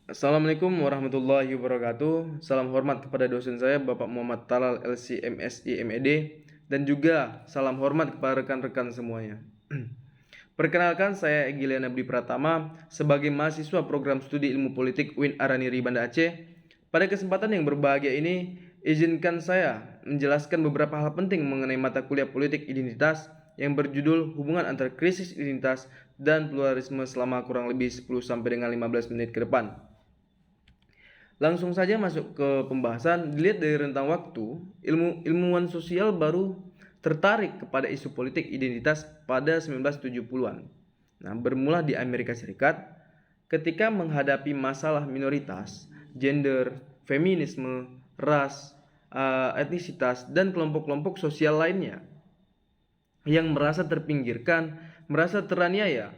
Assalamualaikum warahmatullahi wabarakatuh. Salam hormat kepada dosen saya Bapak Muhammad Talal LC MSI MED dan juga salam hormat kepada rekan-rekan semuanya. Perkenalkan, saya Egiliana Budi Pratama sebagai mahasiswa program studi ilmu politik UIN Araniri Banda Aceh. Pada kesempatan yang berbahagia ini, izinkan saya menjelaskan beberapa hal penting mengenai mata kuliah politik identitas yang berjudul hubungan antara krisis identitas dan pluralisme selama kurang lebih 10 sampai dengan 15 menit ke depan. Langsung saja masuk ke pembahasan. Dilihat dari rentang waktu, ilmuwan sosial baru tertarik kepada isu politik identitas pada 1970-an. Nah, bermula di Amerika Serikat ketika menghadapi masalah minoritas, gender, feminisme, ras, etnisitas, dan kelompok-kelompok sosial lainnya yang merasa terpinggirkan, merasa teraniaya.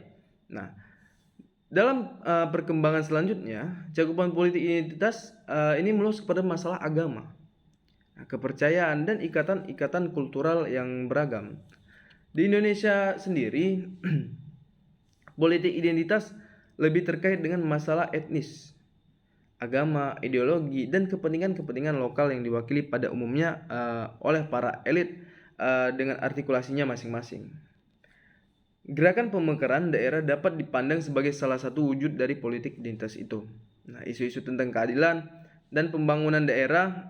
Nah, dalam perkembangan selanjutnya, cakupan politik identitas ini melus kepada masalah agama, kepercayaan, dan ikatan-ikatan kultural yang beragam. Di Indonesia sendiri, politik identitas lebih terkait dengan masalah etnis, agama, ideologi, dan kepentingan-kepentingan lokal yang diwakili pada umumnya oleh para elit dengan artikulasinya masing-masing. Gerakan pemekaran daerah dapat dipandang sebagai salah satu wujud dari politik identitas itu. Nah, isu-isu tentang keadilan dan pembangunan daerah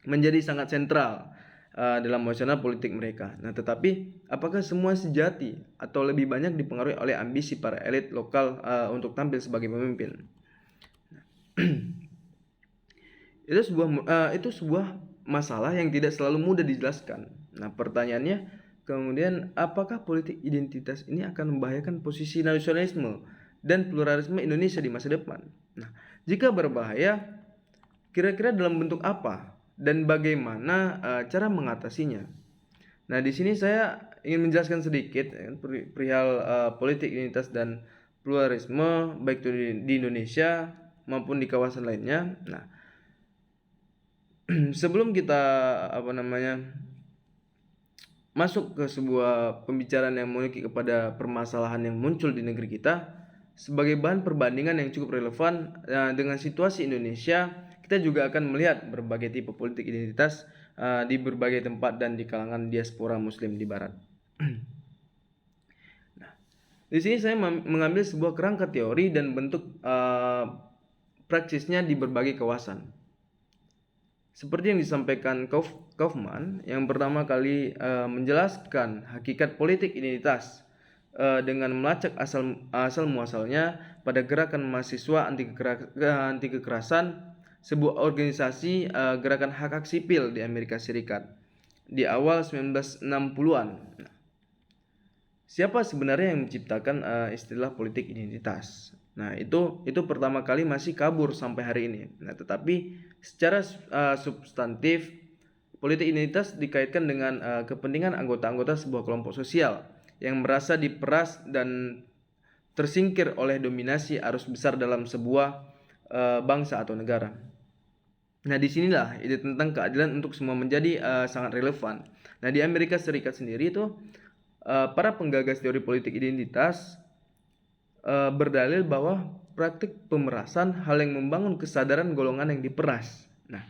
menjadi sangat sentral dalam wacana politik mereka. Nah, tetapi apakah semua sejati atau lebih banyak dipengaruhi oleh ambisi para elit lokal untuk tampil sebagai pemimpin? Itu sebuah masalah yang tidak selalu mudah dijelaskan. Nah, pertanyaannya kemudian, apakah politik identitas ini akan membahayakan posisi nasionalisme dan pluralisme Indonesia di masa depan? Nah, jika berbahaya, kira-kira dalam bentuk apa dan bagaimana cara mengatasinya? Nah, di sini saya ingin menjelaskan sedikit perihal politik identitas dan pluralisme baik itu di Indonesia maupun di kawasan lainnya. Nah, sebelum kita masuk ke sebuah pembicaraan yang memiliki kepada permasalahan yang muncul di negeri kita sebagai bahan perbandingan yang cukup relevan dengan situasi Indonesia, kita juga akan melihat berbagai tipe politik identitas di berbagai tempat dan di kalangan diaspora Muslim di Barat. Nah, di sini saya mengambil sebuah kerangka teori dan bentuk praksisnya di berbagai kawasan. Seperti yang disampaikan Kaufman yang pertama kali menjelaskan hakikat politik identitas dengan melacak asal muasalnya pada gerakan mahasiswa anti kekerasan, sebuah organisasi gerakan hak-hak sipil di Amerika Serikat di awal 1960-an. Nah, siapa sebenarnya yang menciptakan istilah politik identitas? Nah, itu pertama kali masih kabur sampai hari ini. Nah, tetapi secara substantif, politik identitas dikaitkan dengan kepentingan anggota-anggota sebuah kelompok sosial yang merasa diperas dan tersingkir oleh dominasi arus besar dalam sebuah bangsa atau negara. Nah, disinilah ide tentang keadilan untuk semua menjadi sangat relevan. Nah, di Amerika Serikat sendiri itu para penggagas teori politik identitas berdalil bahwa praktik pemerasan hal yang membangun kesadaran golongan yang diperas. Nah,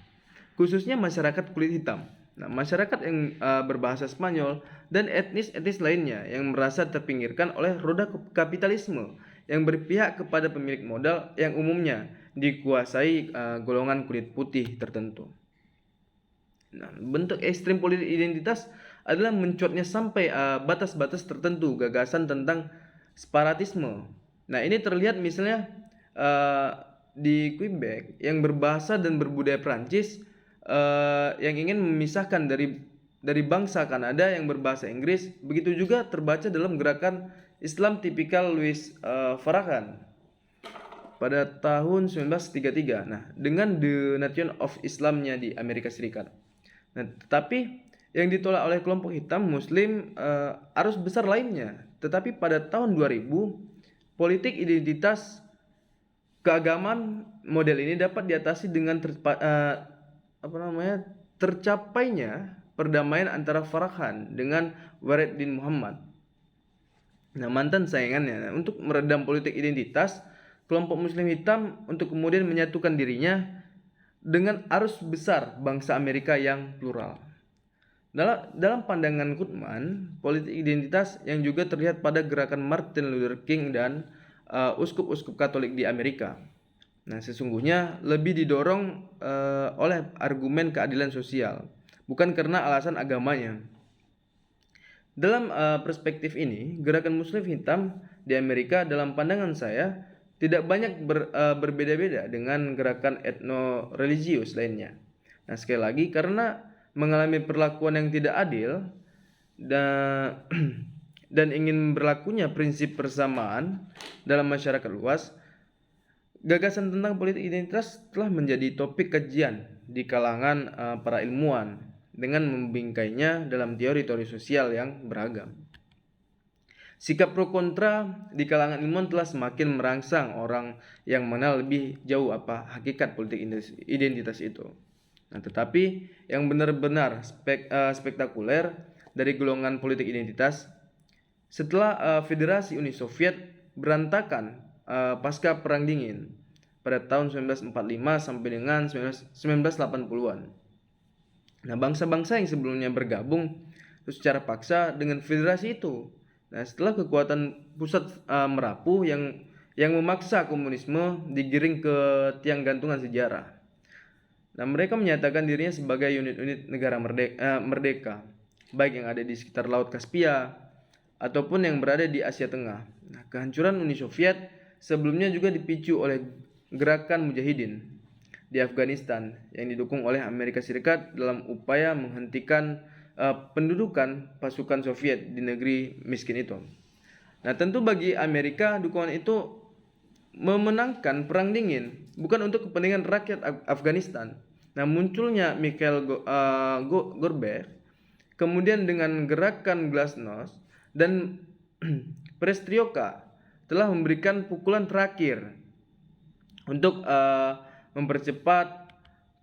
khususnya masyarakat kulit hitam. Nah, masyarakat yang berbahasa Spanyol dan etnis-etnis lainnya yang merasa terpinggirkan oleh roda kapitalisme yang berpihak kepada pemilik modal yang umumnya dikuasai golongan kulit putih tertentu. Nah, bentuk ekstrim politik identitas adalah mencuatnya sampai batas-batas tertentu gagasan tentang separatisme. Nah, ini terlihat misalnya di Quebec yang berbahasa dan berbudaya Prancis yang ingin memisahkan dari bangsa Kanada yang berbahasa Inggris. Begitu juga terbaca dalam gerakan Islam tipikal Louis Farrakhan pada tahun 1933. Nah, dengan The Nation of Islamnya di Amerika Serikat. Nah, tetapi yang ditolak oleh kelompok hitam Muslim arus besar lainnya. Tetapi pada tahun 2000, politik identitas keagamaan model ini dapat diatasi dengan tercapainya perdamaian antara Farrakhan dengan Wareddin Muhammad. Nah, mantan saingannya. Nah, untuk meredam politik identitas, kelompok muslim hitam untuk kemudian menyatukan dirinya dengan arus besar bangsa Amerika yang plural. Dalam pandangan Goodman, politik identitas yang juga terlihat pada gerakan Martin Luther King dan uskup-uskup Katolik di Amerika. Nah, sesungguhnya lebih didorong oleh argumen keadilan sosial, bukan karena alasan agamanya. Dalam perspektif ini, gerakan Muslim hitam di Amerika dalam pandangan saya tidak banyak berbeda-beda dengan gerakan etno-religius lainnya. Nah, sekali lagi karena mengalami perlakuan yang tidak adil dan, dan ingin berlakunya prinsip persamaan dalam masyarakat luas, gagasan tentang politik identitas telah menjadi topik kajian di kalangan para ilmuwan dengan membingkainya dalam teori-teori sosial yang beragam. Sikap pro kontra di kalangan ilmuwan telah semakin merangsang orang yang mengenal lebih jauh apa hakikat politik identitas itu. Nah, tetapi yang benar-benar spektakuler dari golongan politik identitas setelah Federasi Uni Soviet berantakan pasca Perang Dingin pada tahun 1945 sampai dengan 1980-an. Nah, bangsa-bangsa yang sebelumnya bergabung secara paksa dengan federasi itu. Nah, setelah kekuatan pusat merapuh yang memaksa komunisme digiring ke tiang gantungan sejarah. Nah, mereka menyatakan dirinya sebagai unit-unit negara merdeka, baik yang ada di sekitar Laut Kaspia ataupun yang berada di Asia Tengah. Nah, kehancuran Uni Soviet sebelumnya juga dipicu oleh gerakan Mujahidin di Afghanistan yang didukung oleh Amerika Serikat dalam upaya menghentikan pendudukan pasukan Soviet di negeri miskin itu. Nah, tentu bagi Amerika dukungan itu memenangkan Perang Dingin bukan untuk kepentingan rakyat Afghanistan. Nah, munculnya Mikhail Gorbachev kemudian dengan gerakan Glasnost dan Perestroika telah memberikan pukulan terakhir untuk mempercepat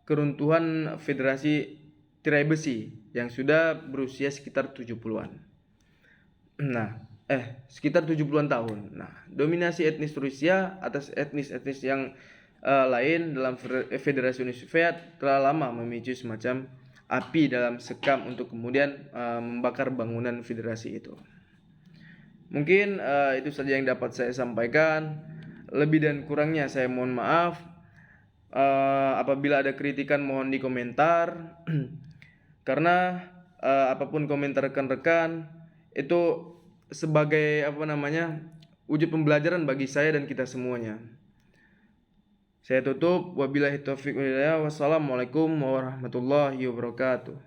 keruntuhan Federasi Tirai Besi yang sudah berusia sekitar 70-an. Nah, sekitar 70-an tahun. Nah, dominasi etnis Rusia atas etnis-etnis yang lain dalam Federasi Uni Soviet telah lama memicu semacam api dalam sekam untuk kemudian membakar bangunan federasi itu. Mungkin itu saja yang dapat saya sampaikan. Lebih dan kurangnya saya mohon maaf. Apabila ada kritikan mohon di komentar. Karena apapun komentar rekan-rekan itu sebagai wujud pembelajaran bagi saya dan kita semuanya. Saya tutup, wabillahi taufiq wal hidayah. Wassalamualaikum warahmatullahi wabarakatuh.